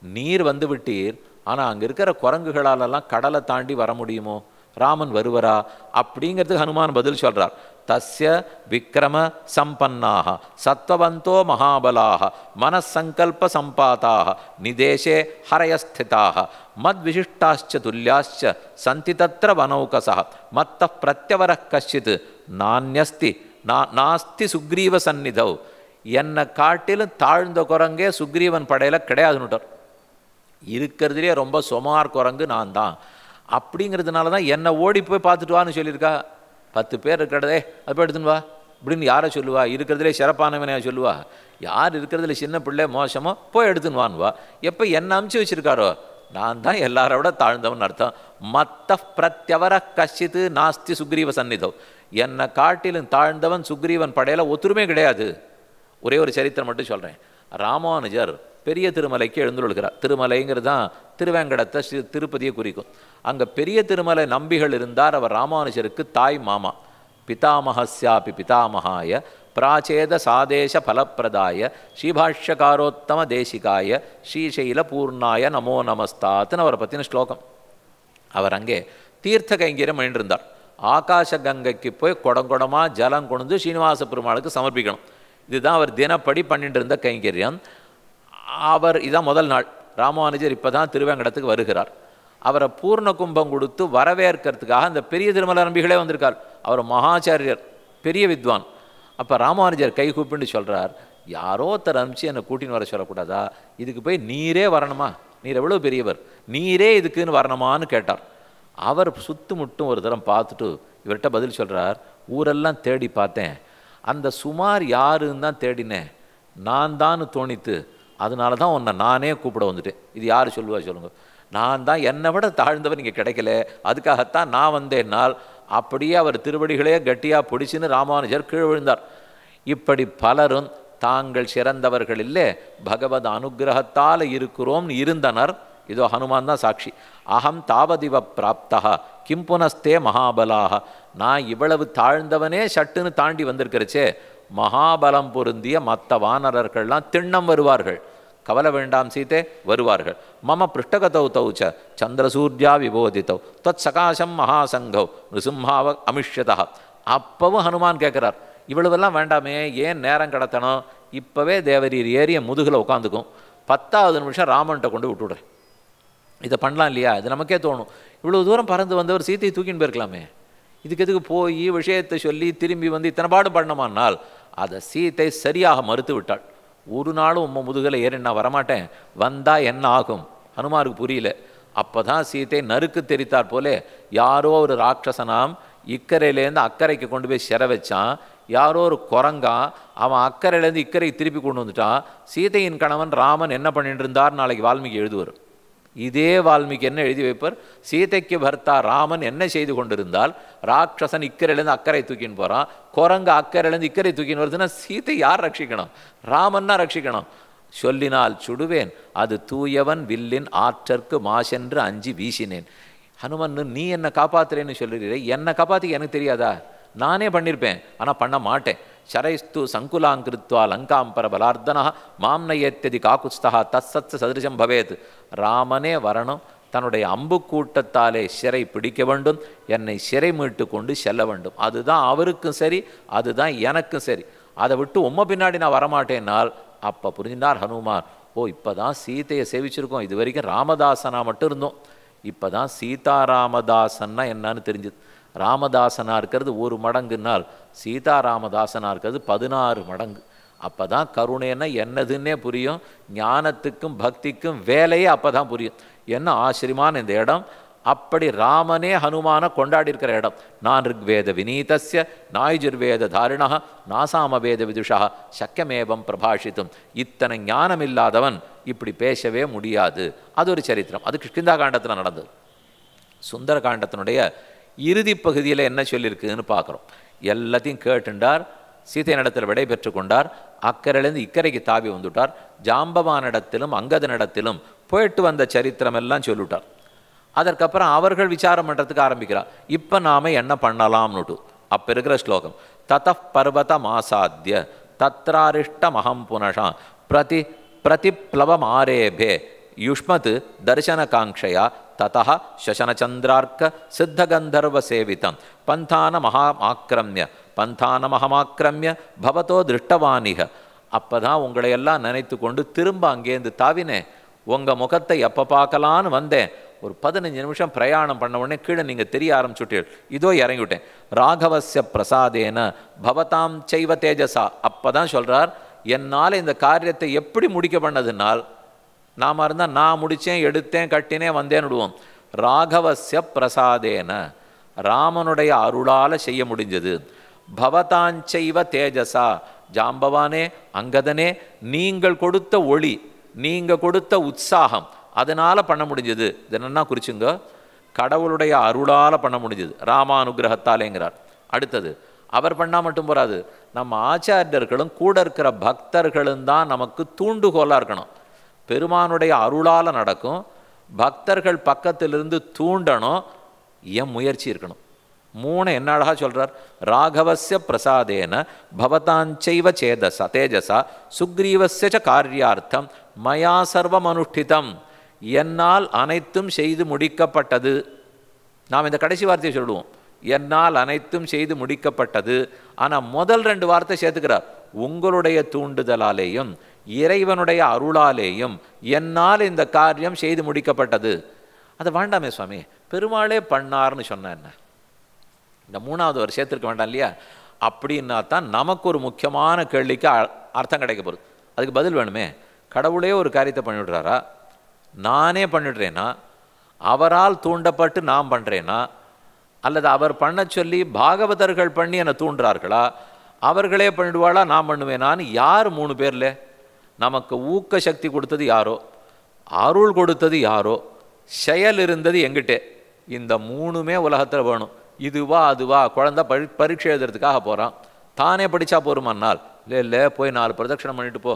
நீர் வந்து விட்டீர், ஆனால் அங்கே இருக்கிற குரங்குகளாலெல்லாம் கடலை தாண்டி வர முடியுமோ? ராமன் வருவரா? அப்படிங்கிறதுக்கு ஹனுமான் பதில் சொல்கிறார். தஸ்ய விக்ரம சம்பன்னாக சத்வவந்தோ மகாபலாக மனசங்கல்ப சம்பாதாக நிதேசே ஹரயஸ்திதாக மத் விசிஷ்டாச்ச துல்யாச்ச சந்தி தத்ர வனௌகசா மத்த பிரத்யவர கஷ்டித் நானியஸ்தி நாஸ்தி சுக்ரீவ சந்நிதவ். என்னை காட்டிலும் தாழ்ந்த குரங்கே சுக்ரீவன் படையில் கிடையாதுன்னுட்டார். இருக்கிறதுலே ரொம்ப சுமார் குரங்கு நான் தான். அப்படிங்கிறதுனால தான் என்னை ஓடி போய் பார்த்துட்டு வான்னு சொல்லியிருக்கா. 10 பேர் இருக்கிறதே அது போய் எடுத்துன்னு வா அப்படின்னு யாரை சொல்லுவா? இருக்கிறதுலே சிறப்பானவனையா சொல்லுவா? யார் இருக்கிறதுல சின்ன பிள்ளை மோசமோ போய் எடுத்துன்னு வான்வா. எப்போ என்னை அமுச்சு வச்சுருக்காரோ நான் தான் எல்லாரோட தாழ்ந்தவன் அர்த்தம். மத்த பிரத்யவர கஷ்டித்து நாஸ்தி சுக்ரீவ சந்நிதவ். என்னை காட்டிலும் தாழ்ந்தவன் சுக்ரீவன் படையில் ஒத்துருமே கிடையாது. ஒரே ஒரு சரித்திரம் மட்டும் சொல்கிறேன். ராமானுஜர் பெரிய திருமலைக்கு எழுந்துள்ளார். திருமலைங்கிறது தான் திருவேங்கடத்தை திருப்பதியை குறிக்கும். அங்கே பெரிய திருமலை நம்பிகள் இருந்தார். அவர் ராமானுஜருக்கு தாய் மாமா. பிதாமஹஸ்யாபி பிதாமகாய பிராச்சேத சாதேச பலப்பிரதாய ஸ்ரீபாஷ்யகாரோத்தம தேசிகாய ஸ்ரீசைல பூர்ணாய நமோ நமஸ்தாத்துன்னு அவரை பற்றின ஸ்லோகம். அவர் அங்கே தீர்த்த கைங்கரியம் பண்ணிருந்தார். ஆகாச கங்கைக்கு போய் குடங்குடமாக ஜலம் கொண்டு ஸ்ரீனிவாச பெருமாளுக்கு சமர்ப்பிக்கணும். இதுதான் அவர் தினப்படி பண்ணிட்டு இருந்த கைங்கரியம். அவர் இதான் முதல் நாள். ராமானுஜர் இப்போ தான் திருவேங்கடத்துக்கு வருகிறார். அவரை பூர்ண கும்பம் கொடுத்து வரவேற்கிறதுக்காக அந்த பெரிய திருமலை நம்பிகளே வந்திருக்கார். அவர் மகாச்சாரியர், பெரிய வித்வான். அப்போ ராமானுஜர் கை கூப்பிட்டு சொல்கிறார், யாரோ ஒருத்தர் அனுப்பிச்சு என்னை கூட்டின்னு வர சொல்லக்கூடாதா? இதுக்கு போய் நீரே வரணுமா? நீர் எவ்வளோ பெரியவர், நீரே இதுக்குன்னு வரணுமான்னு கேட்டார். அவர் சுத்து முட்டும் ஒரு தரம் பார்த்துட்டு இவர்கிட்ட பதில் சொல்கிறார், ஊரெல்லாம் தேடி பார்த்தேன், அந்த சுமார் யாருன்னு தான் தேடினேன், நான் தான் தோணித்து, அதனால தான் உன்னை நானே கூப்பிட வந்துட்டேன். இது யார் சொல்லுவா சொல்லுங்கள்? நான் தான், என்னை விட தாழ்ந்தவன் இங்கே கிடைக்கல, அதுக்காகத்தான் நான் வந்தேன்னால். அப்படியே அவர் திருவடிகளே கட்டியாக பிடிச்சின்னு ராமானுஜர் கீழ் விழுந்தார். இப்படி பலரும் தாங்கள் சிறந்தவர்கள் இல்லை, பகவத் அனுகிரகத்தால் இருக்கிறோம்னு இருந்தனர். இதோ ஹனுமான் தான் சாட்சி. அகம் தாவதிவ பிராப்தா கிம் புனஸ்தே மகாபலாக. நான் இவ்வளவு தாழ்ந்தவனே சட்டுன்னு தாண்டி வந்திருக்கிறச்சே, மகாபலம் பொருந்திய மற்ற வானரர்கள்லாம் திண்ணம் வருவார்கள். கவலை வேண்டாம் சீதே, வருவார்கள். மம பிருஷ்டகதௌ தௌச்ச சந்திரசூர்யா விபோதித்தௌ தத் சகாசம் மகாசங்கௌ நிருசிம்ஹாவ அமிஷ்யதா. அப்பவும் ஹனுமான் கேட்குறார், இவ்வளவெல்லாம் வேண்டாமே, ஏன் நேரம் கடத்தணும்? இப்போவே தேவரீர் ஏறிய முதுகில் உட்காந்துக்கும். 10வது நிமிஷம் ராமன்கிட்ட கொண்டு விட்டுவிடுறேன். இதை பண்ணலாம் இல்லையா? இது நமக்கே தோணும். இவ்வளோ தூரம் பறந்து வந்தவர் சீத்தையை தூக்கின்னு போயிருக்கலாமே, இதுக்கு எதுக்கு போய் விஷயத்தை சொல்லி திரும்பி வந்து இத்தனை பாடு பண்ணமானால்? அதை சீத்தை சரியாக மறுத்து விட்டாள். ஒரு நாளும் உம்ம முதுகில் ஏறி நான் வரமாட்டேன், வந்தால் என்ன ஆகும்? ஹனுமாருக்கு புரியல. அப்போ தான் சீத்தை நறுக்கு தெரித்தார் போலே யாரோ ஒரு ராட்சசனாம் இக்கரையிலேருந்து அக்கறைக்கு கொண்டு போய் சிற வச்சான். யாரோ ஒரு குரங்கான், அவன் அக்கறையிலேருந்து இக்கரைக்கு திருப்பி கொண்டு வந்துட்டான். சீதையின் கணவன் ராமன் என்ன பண்ணிட்டு இருந்தார் நாளைக்கு வால்மீகி எழுதுவார். இதே வால்மீகி என்ன எழுதி வைப்பார்? சீதைக்கு பர்த்தா ராமன் என்ன செய்து கொண்டிருந்தால் ராட்சசன் இக்கரையிலேருந்து அக்கறை தூக்கின்னு போகிறான், குரங்கு அக்கறையிலேருந்து இக்கரை தூக்கின்னு வருதுன்னா சீதை யார் ரட்சிக்கணும்? ராமன்னா ரட்சிக்கணும். சொல்லினால் சுடுவேன், அது தூயவன் வில்லின் ஆற்றற்கு மாசென்று அஞ்சி வீசினேன். ஹனுமன், நீ என்னை காப்பாற்றுறேன்னு சொல்லுறீரே, என்னை காப்பாற்றி எனக்கு தெரியாதா? நானே பண்ணியிருப்பேன், ஆனால் பண்ண மாட்டேன். சரைஸ்து சங்குலாங்கிருத்வா லங்காம்பர பலார்த்தனா மாம் நயத்யதி காக்குஸ்தா தத்சத் சதிருஷம் பவேத். ராமனே வரணும், தன்னுடைய அம்பு கூட்டத்தாலே சிறை பிடிக்க வேண்டும், என்னை சிறை மீட்டு கொண்டு செல்ல வேண்டும். அதுதான் அவருக்கும் சரி, அதுதான் எனக்கும் சரி. அதை விட்டு உம்ம பின்னாடி நான் வரமாட்டேன்னால் அப்போ புரிஞ்சினார் ஹனுமான். ஓ, இப்போ தான் சீதையை சேவிச்சிருக்கோம், இது வரைக்கும் ராமதாசனா மட்டும் இருந்தோம், இப்போ தான் சீதாராமதாசன்னா என்னன்னு தெரிஞ்சுது. ராமதாசனாக இருக்கிறது 1 மடங்குனால் சீதாராமதாசனாக இருக்கிறது 16 மடங்கு. அப்போ தான் கருணைன்னா என்னதுன்னே புரியும், ஞானத்துக்கும் பக்திக்கும் வேலையே அப்போ தான் புரியும். என்ன ஆச்சரியமான இந்த இடம்! அப்படி ராமனே ஹனுமான கொண்டாடி இருக்கிற இடம். நான் ரிக்வேத வினீதஸ்ய நாயுஜுர்வேத தாரிணா நாசாமவேத விதுஷா சக்கியமேவம் பிரபாஷித்தும். இத்தனை ஞானம் இல்லாதவன் இப்படி பேசவே முடியாது. அது ஒரு சரித்திரம். அது கிஷ்கிந்தா காண்டத்தில் நடந்தது. சுந்தர காண்டத்தினுடைய இறுதி பகுதியில் என்ன சொல்லியிருக்குன்னு பார்க்குறோம். எல்லாத்தையும் கேட்டுண்டார். சீதை நடத்தில் விடை பெற்று கொண்டார். அக்கறையிலேருந்து இக்கரைக்கு தாவி வந்துட்டார். ஜாம்பவானிடத்திலும் அங்கதனிடத்திலும் போயிட்டு வந்த சரித்திரம் எல்லாம் சொல்லிவிட்டார். அதற்கப்புறம் அவர்கள் விசாரம் பண்ணுறதுக்கு ஆரம்பிக்கிறார். இப்போ நாம் என்ன பண்ணலாம்னுட்டு அப்போ இருக்கிற ஸ்லோகம். தத பர்வத மாசாத்திய தத்ராரிஷ்ட மகம் புனஷா பிரதிப்ளவம் ஆரேபே யுஷ்மத் தர்சனகாங்ஷயா ததா சசனச்சந்திரார்க்க சித்தகந்தர்வ சேவிதம் பந்தானமஹமாக்கிரமிய பவதோ திருஷ்டவானிக. அப்போ தான் உங்களையெல்லாம் நினைத்து கொண்டு திரும்ப அங்கேருந்து தாவினேன். உங்கள் முகத்தை எப்போ பார்க்கலான்னு வந்தேன். ஒரு 15 நிமிஷம் பிரயாணம் பண்ண உடனே கீழே நீங்கள் தெரிய ஆரம்பிச்சுட்டீர்கள். இதோ இறங்கிவிட்டேன். ராகவஸ்ய பிரசாதேன பவதாம் செய்வ தேஜசா. அப்போ தான் சொல்கிறார், என்னால் இந்த காரியத்தை எப்படி முடிக்க பண்ணதுனால், நாம இருந்தால் நான் முடித்தேன், எடுத்தேன், கட்டினேன், வந்தேன்னு விடுவோம். ராகவஸ்ய பிரசாதேன, ராமனுடைய அருளால் செய்ய முடிஞ்சது. பவதாஞ்சைவ தேஜசா, ஜாம்பவானே அங்கதனே, நீங்கள் கொடுத்த ஒளி, நீங்கள் கொடுத்த உற்சாகம், அதனால் பண்ண முடிஞ்சது. இது என்னன்னா குறிச்சுங்க, கடவுளுடைய அருளால் பண்ண முடிஞ்சது, ராமானுகிரகத்தாலேங்கிறார். அடுத்தது அவர் பண்ணால் மட்டும் போராது, நம்ம ஆச்சாரியர்களும் கூட இருக்கிற பக்தர்களும் தான் நமக்கு தூண்டுகோலாக இருக்கணும். பெருமானுடைய அருளால் நடக்கும், பக்தர்கள் பக்கத்திலிருந்து தூண்டணும், என் முயற்சி இருக்கணும். 3 என்ன அழகாக சொல்கிறார். ராகவஸ்ய பிரசாதேன பவதாஞ்சைவ சேதசா தேஜசா சுக்ரீவஸ்ய காரியார்த்தம் மயா சர்வம் அனுஷ்டிதம், என்னால் அனைத்தும் செய்து முடிக்கப்பட்டது. நாம் இந்த கடைசி வார்த்தையை சொல்லுவோம், என்னால் அனைத்தும் செய்து முடிக்கப்பட்டது. ஆனால் முதல் 2 வார்த்தை சேர்த்துக்கிறார். உங்களுடைய தூண்டுதலாலேயும் இறைவனுடைய அருளாலேயும் என்னால் இந்த காரியம் செய்து முடிக்கப்பட்டது. அதை வேண்டாமே சுவாமி, பெருமாளே பண்ணார்னு சொன்ன என்ன, இந்த 3வது ஒரு சேர்த்துருக்க வேண்டாம் இல்லையா? அப்படின்னா தான் நமக்கு ஒரு முக்கியமான கேள்விக்கு அர்த்தம் கிடைக்க போகுது. அதுக்கு பதில் வேணுமே. கடவுளே ஒரு காரியத்தை பண்ணிவிடுறாரா, நானே பண்ணிடுறேன்னா, அவரால் தூண்டப்பட்டு நான் பண்ணுறேன்னா, அல்லது அவர் பண்ண சொல்லி பாகவதர்கள் பண்ணி என்னை தூண்டுறார்களா, அவர்களே பண்ணிடுவாளா, நான் பண்ணுவேனான்னு யார் 3 பேரில் நமக்கு ஊக்க சக்தி கொடுத்தது யாரோ, அருள் கொடுத்தது யாரோ, செயல் இருந்தது எங்கிட்டே. இந்த 3மே உலகத்தில் வேணும். இதுவா அதுவா, குழந்தை பரீட்சை எழுதுறதுக்காக போகிறான், தானே படித்தா போருமானால், இல்லை போய் 4 பிரதட்சணம் பண்ணிட்டு போ,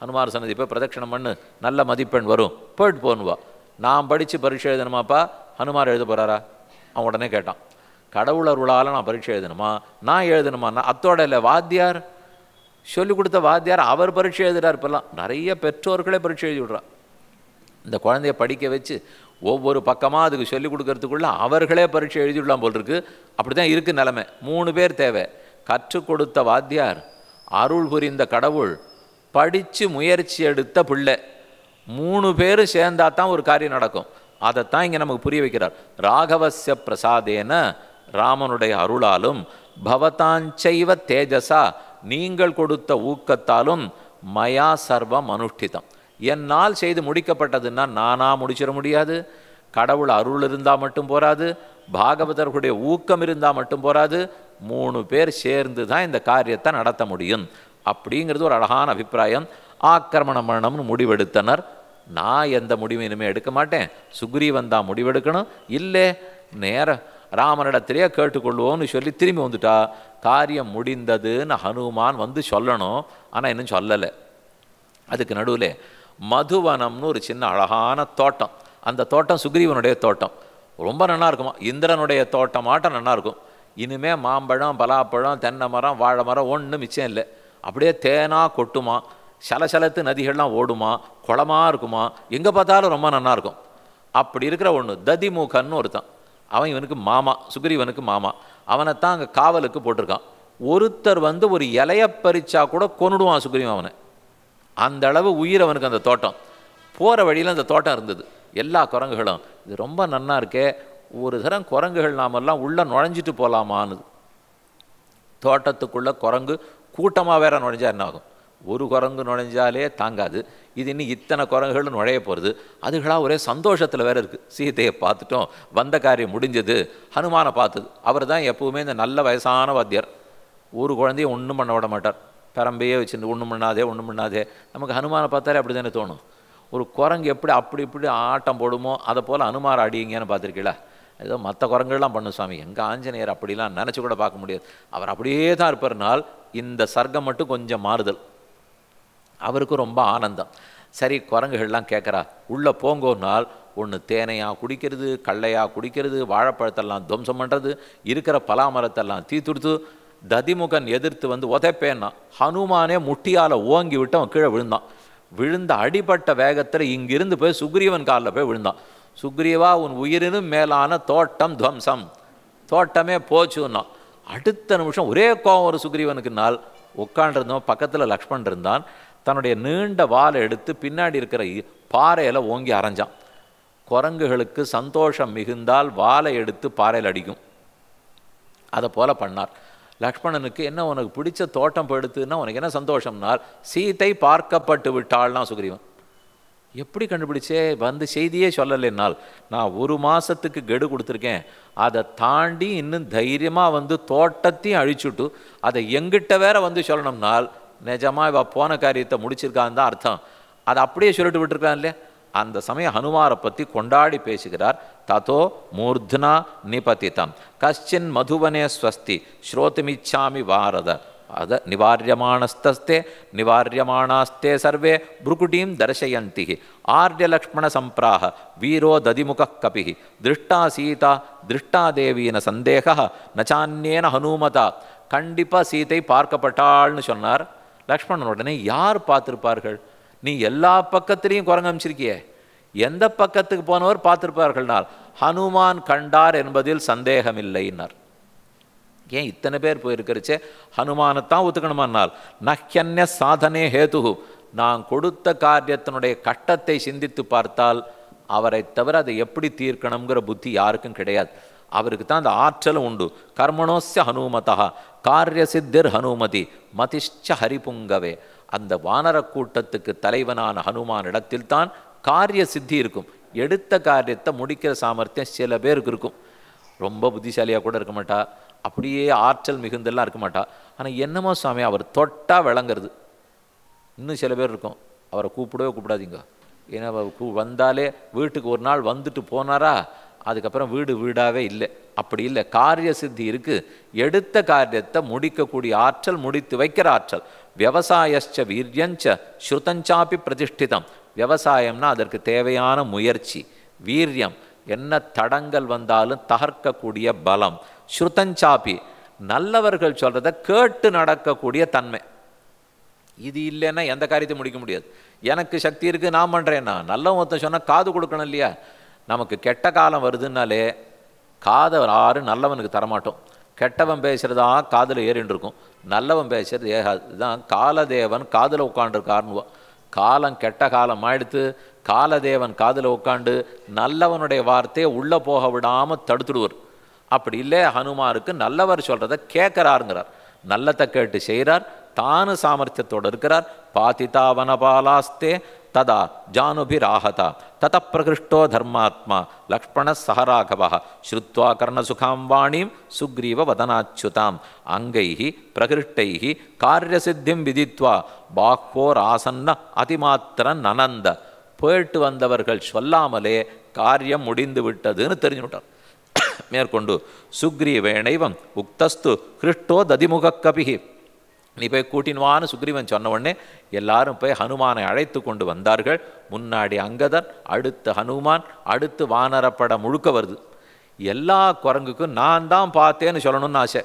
ஹனுமார் சன்னதி போய் பிரதட்சணம் பண்ணு, நல்ல மதிப்பெண் வரும், போயிட்டு போகணுவா. நான் படித்து பரீட்சை எழுதணுமாப்பா, ஹனுமார் எழுத போகிறாரா? அவன் உடனே கேட்டான், கடவுள் அருளால் நான் பரீட்சை எழுதணுமா, நான் எழுதணுமான்னா அத்தோட இல்லை, வாத்தியார் சொல்லிக் கொடுத்த வாத்தியார் அவர் பரீட்சை எழுதுகிறார். இப்போல்லாம் நிறைய பெற்றோர்களே பரீட்சை எழுதி விட்றான். இந்த குழந்தைய படிக்க வச்சு ஒவ்வொரு பக்கமாக அதுக்கு சொல்லிக் கொடுக்கறதுக்குள்ளே அவர்களே பரீட்சை எழுதிவிடலாம் போல் இருக்குது. அப்படி தான் இருக்குது நிலைமை. 3 பேர் தேவை. கற்றுக் கொடுத்த வாத்தியார், அருள் புரிந்த கடவுள், படித்து முயற்சி எடுத்த பிள்ளை, 3 பேரும் சேர்ந்தா தான் ஒரு காரியம் நடக்கும். அதைத்தான் இங்கே நமக்கு புரிய வைக்கிறார். ராகவஸ்ய பிரசாதேன, ராமனுடைய அருளாலும், பவதாஞ்சைவ தேஜசா, நீங்கள் கொடுத்த ஊக்கத்தாலும், மயா சர்வம் அனுஷ்டிதம், என்னால் செய்து முடிக்கப்பட்டதுன்னா நானாக முடிச்சிட முடியாது. கடவுள் அருள் இருந்தால் மட்டும் போராது, பாகவதர்களுடைய ஊக்கம் இருந்தால் மட்டும் போராது, 3 பேர் சேர்ந்து தான் இந்த காரியத்தை நடத்த முடியும். அப்படிங்கிறது ஒரு அழகான அபிப்பிராயம். ஆக்கிரமணம் பண்ணணும்னு முடிவெடுத்தனர். நான் எந்த முடிவும் இனிமேல் எடுக்க மாட்டேன், சுக்ரீவன் தான் முடிவெடுக்கணும். இல்லை நேர ராமனிடத்திலேயே கேட்டுக்கொள்வோன்னு சொல்லி திரும்பி வந்துட்டா காரியம் முடிந்ததுன்னு ஹனுமான் வந்து சொல்லணும். ஆனால் இன்னும் சொல்லலை. அதுக்கு நடுவில் மதுவனம்னு ஒரு சின்ன அழகான தோட்டம். அந்த தோட்டம் சுக்ரீவனுடைய தோட்டம். ரொம்ப நல்லா இருக்குமா, இந்திரனுடைய தோட்டமாட்டம் நல்லா இருக்கும். இனிமேல் மாம்பழம், பலாப்பழம், தென்னை மரம், வாழை மரம் ஒன்றும் மிச்சம் இல்லை. அப்படியே தேனாக கொட்டுமா, சலசலத்து நதிகள்லாம் ஓடுமா, குளமாக இருக்குமா, எங்கே பார்த்தாலும் ரொம்ப நல்லா இருக்கும். அப்படி இருக்கிற ஒன்று ததிமுகன்னு ஒருத்தன், அவன் இவனுக்கு மாமா, சுக்ரீவனுக்கு மாமா. அவனைத்தான் அங்கே காவலுக்கு போட்டிருக்கான். ஒருத்தர் வந்து ஒரு இலையை பறிச்சா கூட கொன்னுடுவான் சுக்ரீவன் அவனை. அந்த அளவு உயிர் அவனுக்கு அந்த தோட்டம். போகிற வழியில் அந்த தோட்டம் இருந்தது. எல்லா குரங்குகளும் இது ரொம்ப நன்னா இருக்கே, ஒரு தரம் குரங்குகள் நாமெல்லாம் உள்ளே நுழைஞ்சிட்டு போகலாமான்னு. தோட்டத்துக்குள்ளே குரங்கு கூட்டமாக வேற நுழைஞ்சா என்ன ஆகும்? ஒரு குரங்கு நுழைஞ்சாலே தாங்காது. இது இன்னும் இத்தனை குரங்குகள் நுழைய போகிறது. அதுகளாக ஒரே சந்தோஷத்தில் வேற இருக்குது. சீதையை பார்த்துட்டோம், வந்த காரியம் முடிஞ்சது. ஹனுமானை பார்த்தது. அவர் தான் எப்பவுமே இந்த நல்ல வயசான வாத்தியார். ஒரு குழந்தைய ஒன்றும் பண்ண விட மாட்டார். பெரம்பையே வச்சுருந்து ஒன்றும் பண்ணாதே. நமக்கு ஹனுமானை பார்த்தாலே அப்படி தானே தோணும். ஒரு குரங்கு எப்படி அப்படி இப்படி ஆட்டம் போடுமோ அதை போல் ஹனுமார் ஆடிங்கன்னு பார்த்துருக்கீங்களா? ஏதோ மற்ற குரங்குகள்லாம் பண்ணும் சுவாமி, எங்கள் ஆஞ்சநேயர் அப்படிலாம் நினச்சி கூட பார்க்க முடியாது. அவர் அப்படியே தான் இருப்பார்னால் இந்த சர்க்கம் மட்டும் கொஞ்சம் மாறுதல். அவருக்கும் ரொம்ப ஆனந்தம். சரி, குரங்குகள்லாம் கேட்குறா, உள்ளே போங்கோனால் ஒன்று தேனையாக குடிக்கிறது, கள்ளையாக குடிக்கிறது, வாழைப்பழத்தெல்லாம் துவம்சம் பண்ணுறது, இருக்கிற பலாமரத்தெல்லாம் தீத்துடுத்து. ததிமுகன் எதிர்த்து வந்து உதைப்பேன்னா ஹனுமானே முட்டியால் ஓங்கி விட்டு அவன் கீழே விழுந்தான். விழுந்த அடிபட்ட வேகத்தில் இங்கிருந்து போய் சுக்ரீவன் காலில் போய் விழுந்தான். சுக்ரீவா உன் உயிரினும் மேலான தோட்டம் துவம்சம், தோட்டமே போச்சுன்னா. அடுத்த நிமிஷம் ஒரே கோவம் ஒரு சுக்ரீவனுக்கு நாள் உட்காண்டிருந்தோம். பக்கத்தில் லக்ஷ்மணன் இருந்தான். தன்னுடைய நீண்ட வாளை எடுத்து பின்னாடி இருக்கிற பாறையில் ஓங்கி அரைஞ்சான். குரங்குகளுக்கு சந்தோஷம் மிகுந்தால் வாளை எடுத்து பாறையில் அடிக்கும். அதை போல பண்ணார். லக்ஷ்மணனுக்கு என்ன உனக்கு பிடிச்ச தோட்டம் போயிடுத்துன்னா உனக்கு என்ன சந்தோஷம்னால் சீதை பார்க்கப்பட்டு விட்டாள்னா சுக்ரீவன். எப்படி கண்டுபிடிச்சே? வந்து செய்தியே சொல்லலைன்னால் நான் 1 மாதத்துக்கு கெடு கொடுத்துருக்கேன், அதை தாண்டி இன்னும் தைரியமாக வந்து தோட்டத்தையும் அழிச்சுட்டு அதை எங்கிட்ட வேற வந்து சொல்லணும்னால் நிஜமாக இவ போன காரியத்தை முடிச்சிருக்கான்னு தான் அர்த்தம். அதை அப்படியே சொல்லிட்டு விட்டுருக்கான் இல்லையா? அந்த சமயம் ஹனுமாரை பற்றி கொண்டாடி பேசுகிறார். ததோ மூர்த்னா நிபதிதம் கஷ்டின் மதுவனே ஸ்வஸ்தி ஸ்ரோத்துமிச்சாமி வாரத அத நிவாரியமானஸ்தஸ்தே நிவாரியமானாஸ்தே சர்வே புருகுடீம் தர்சயந்தி ஆர்யலக்ஷ்மண சம்பிராக வீரோ ததிமுக கபி திருஷ்டா சீதா திருஷ்டா தேவீன சந்தேக நச்சான்யேன ஹனுமதா. கண்டிப்பாக சீதை பார்க்கப்பட்டாள்னு சொன்னார். லக்ஷ்மணன் உடனே யார் பார்த்துருப்பார்கள்? நீ எல்லா பக்கத்திலையும் குரங்கு அமைச்சிருக்கியே, எந்த பக்கத்துக்கு போனவர் பார்த்துருப்பார்கள்னால் ஹனுமான் கண்டார் என்பதில் சந்தேகமில்லைன்னார். ஏன் இத்தனை பேர் போயிருக்கிறச்சே ஹனுமானத்தான் ஒத்துக்கணுமானால் நஹ்யன்ய சாதனே ஹேது, நான் கொடுத்த காரியத்தினுடைய கட்டத்தை சிந்தித்து பார்த்தால் அவரை தவிர அதை எப்படி தீர்க்கணுங்கிற புத்தி யாருக்கும் கிடையாது. அவருக்கு தான் அந்த ஆற்றலும் உண்டு. கர்மணோஸ்ய ஹனுமதா காரிய சித்திர் ஹனுமதி மதிஷ்ச ஹரிபுங்கவே. அந்த வானர கூட்டத்துக்கு தலைவனான ஹனுமான் இடத்தில் தான் காரிய சித்தி இருக்கும். எடுத்த காரியத்தை முடிக்கிற சாமர்த்தியம் சில பேருக்கு இருக்கும். ரொம்ப புத்திசாலியாக கூட இருக்க மாட்டா, அப்படியே ஆற்றல் மிகுந்தெல்லாம் இருக்க மாட்டா. ஆனால் என்னமோ சுவாமி அவர் தொட்டா விளங்குறது. இன்னும் சில பேர் இருக்கும், அவரை கூப்பிடவே கூப்பிடாதீங்க, ஏன்னா வந்தாலே வீட்டுக்கு ஒரு நாள் வந்துட்டு போனாரா அதுக்கப்புறம் வீடு வீடாகவே இல்லை. அப்படி இல்லை, காரிய சித்தி இருக்குது. எடுத்த காரியத்தை முடிக்கக்கூடிய ஆற்றல், முடித்து வைக்கிற ஆற்றல். விவசாயச்ச வீரியஞ்ச ஸ்ருதஞ்சாப்பி பிரதிஷ்டிதம். விவசாயம்னா அதற்கு தேவையான முயற்சி, வீரியம், என்ன தடங்கள் வந்தாலும் தகர்க்கக்கூடிய பலம். ஸ்ருதஞ்சாப்பி நல்லவர்கள் சொல்கிறத கேட்டு நடக்கக்கூடிய தன்மை. இது இல்லைன்னா எந்த காரியத்தை முடிக்க முடியாது. எனக்கு சக்தி இருக்குது நான் பண்ணுறேன்னா, நல்லவன் ஒருத்தன் சொன்னால் காது கொடுக்கணும் இல்லையா? நமக்கு கெட்ட காலம் வருதுன்னாலே காதை யாரும் நல்லவனுக்கு தரமாட்டோம். கெட்டவன் பேசுகிறதா காதில் ஏறின்னு இருக்கும், நல்லவன் பேசுறது ஏகாது. இதுதான் காலதேவன் காதில் உட்காண்டிருக்காருன்னுவா. காலம் கெட்ட காலம் ஆயிடுத்து, காலதேவன் காதில் உட்காண்டு நல்லவனுடைய வார்த்தையை உள்ளே போக விடாமல் தடுத்துடுவார். அப்படி இல்லை, ஹனுமாருக்கு நல்லவர் சொல்கிறத கேட்குறாருங்கிறார், நல்லத்தை கேட்டு செய்கிறார், தானு சாமர்த்தியத்தோடு இருக்கிறார். பாதிதா வனபாலாஸ்தே ததா ஜானுபிராஹதா தத பிரகிருஷ்டோ தர்மாத்மா லக்ஷ்மண சஹராகவ ஸ்ருத்வா கர்ணசுகாம் வாணீம் சுக்ரீவ வதனாச்சுதாம் அங்கைஹி பிரகிருஷ்டைஹி காரியசித்திம் விதித்வா பாக்வோர் ஆசன்ன அதிமாத்திரன் அனந்த. போயிட்டு வந்தவர்கள் சொல்லாமலே காரியம் முடிந்து விட்டதுன்னு தெரிஞ்சுவிட்டார். மேற்கொண்டு சுக்ரீவேணைவம் உக்தஸ்து ஹிருஷ்டோ ததிமுக கபிஹி, நீ போய் கூட்டின்வான்னு சுக்ரீவன் சொன்ன உடனே எல்லாரும் போய் ஹனுமானை அழைத்து கொண்டு வந்தார்கள். முன்னாடி அங்கதன், அடுத்து ஹனுமான், அடுத்து வானரப்பட முழுக்க வருது. எல்லா குரங்குக்கும் நான் தான் பார்த்தேன்னு சொல்லணும்னு ஆசை.